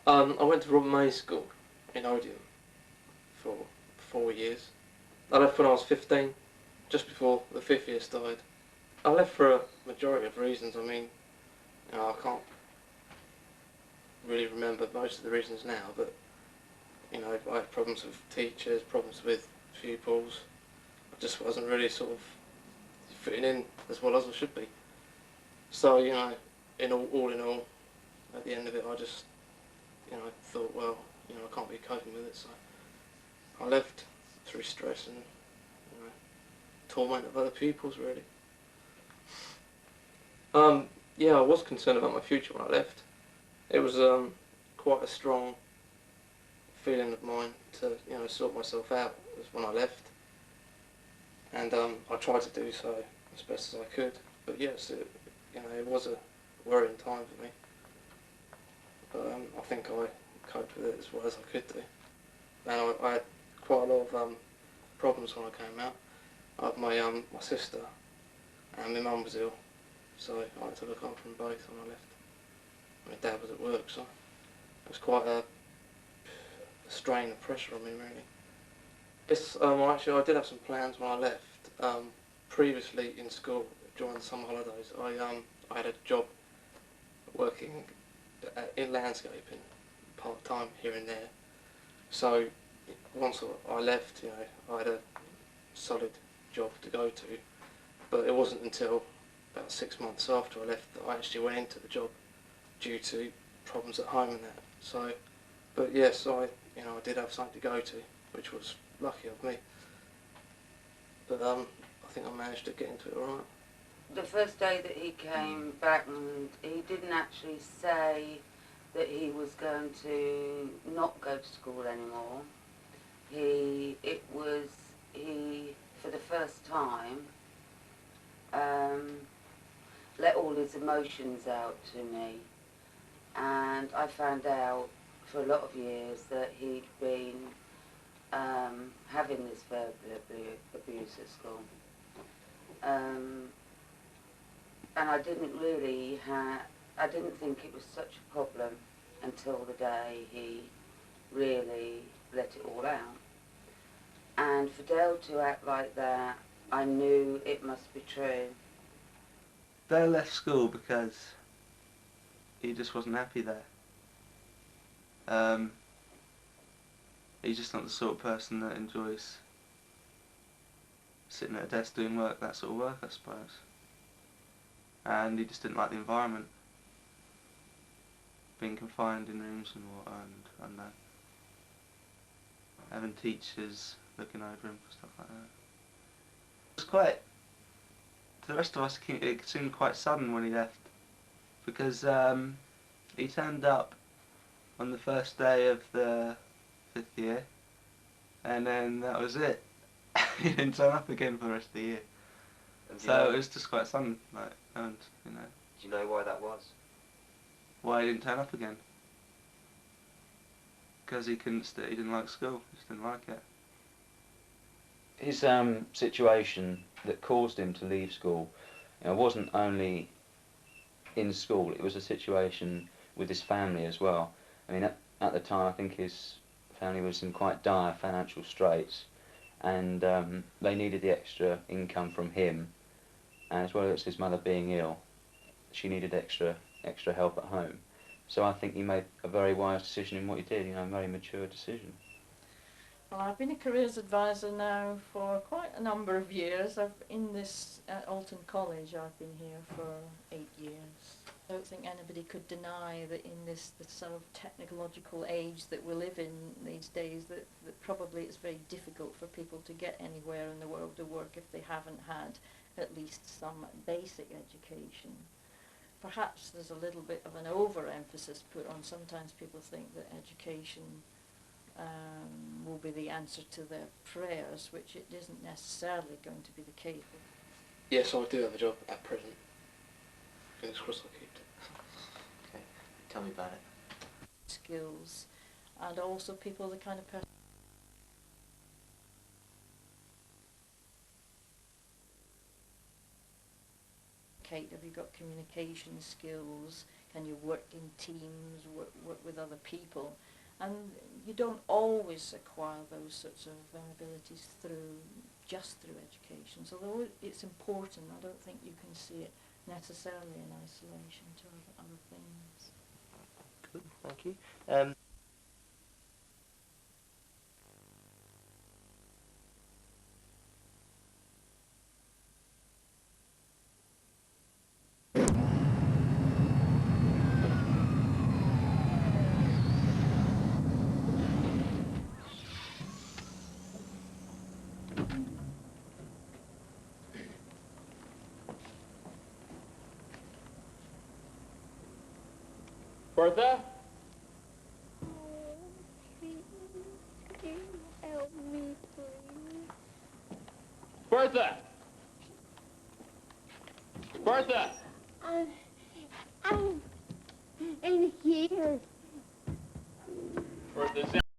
I went to Robert May School in Odeon for 4 years. I left when I was 15, just before the fifth year started. I left for a majority of reasons. I mean, I can't really remember most of the reasons now, but I had problems with teachers, problems with pupils. I just wasn't really sort of fitting in as well as I should be. So, all in all, at the end of it, I just, thought, well, I can't be coping with it, so I left through stress and, torment of other pupils, really. Yeah, I was concerned about my future when I left. It was quite a strong feeling of mine to, sort myself out as when I left, and I tried to do so as best as I could. But yes, it was a worrying time for me. But I think I coped with it as well as I could do. And I had quite a lot of problems when I came out. I had my sister and my mum was ill, so I had to look after them both when I left. My dad was at work, so it was quite a strain of pressure on me, really. Actually, I did have some plans when I left. Previously in school, during the summer holidays, I had a job working in landscaping, part time here and there. So once I left, I had a solid job to go to. But it wasn't until about 6 months after I left that I actually went into the job due to problems at home and that. So, but yes, I did have something to go to, which was lucky of me. But I think I managed to get into it all right. The first day that he came back, and he didn't actually say that he was going to not go to school anymore. He for the first time, let all his emotions out to me, and I found out for a lot of years that he'd been having this verbal abuse at school. And I didn't think it was such a problem until the day he really let it all out. And for Dale to act like that, I knew it must be true. Dale left school because he just wasn't happy there. He's just not the sort of person that enjoys sitting at a desk doing work, that sort of work, I suppose. And he just didn't like the environment, being confined in rooms and having teachers looking over him, stuff like that. It was quite, to the rest of us, it seemed quite sudden when he left, because he turned up on the first day of the 5th year, and then that was it. He didn't turn up again for the rest of the year. So it was just quite sudden, and Do you know why that was? Why he didn't turn up again? Because he didn't like school. He just didn't like it. His situation that caused him to leave school, wasn't only in school. It was a situation with his family as well. I mean, at the time, I think his family was in quite dire financial straits, and they needed the extra income from him, and as well as his mother being ill, she needed extra help at home. So I think he made a very wise decision in what he did, a very mature decision. Well, I've been a careers advisor now for quite a number of years. At Alton College, I've been here for 8 years. I don't think anybody could deny that in this sort of technological age that we live in these days, that probably it's very difficult for people to get anywhere in the world of work if they haven't had at least some basic education. Perhaps there's a little bit of an overemphasis put on. Sometimes people think that education will be the answer to their prayers, which it isn't necessarily going to be the case. Yes, I do have a job at present. Fingers crossed I'll keep it. Okay, tell me about it. Skills, and also people the kind of person communicate? Have you got communication skills? Can you work in teams, work with other people? And you don't always acquire those sorts of abilities just through education. So although it's important, I don't think you can see it necessarily in isolation to other things. Good, thank you. Bertha? Please, can you help me, please? Bertha! Bertha! I'm in here. Bertha,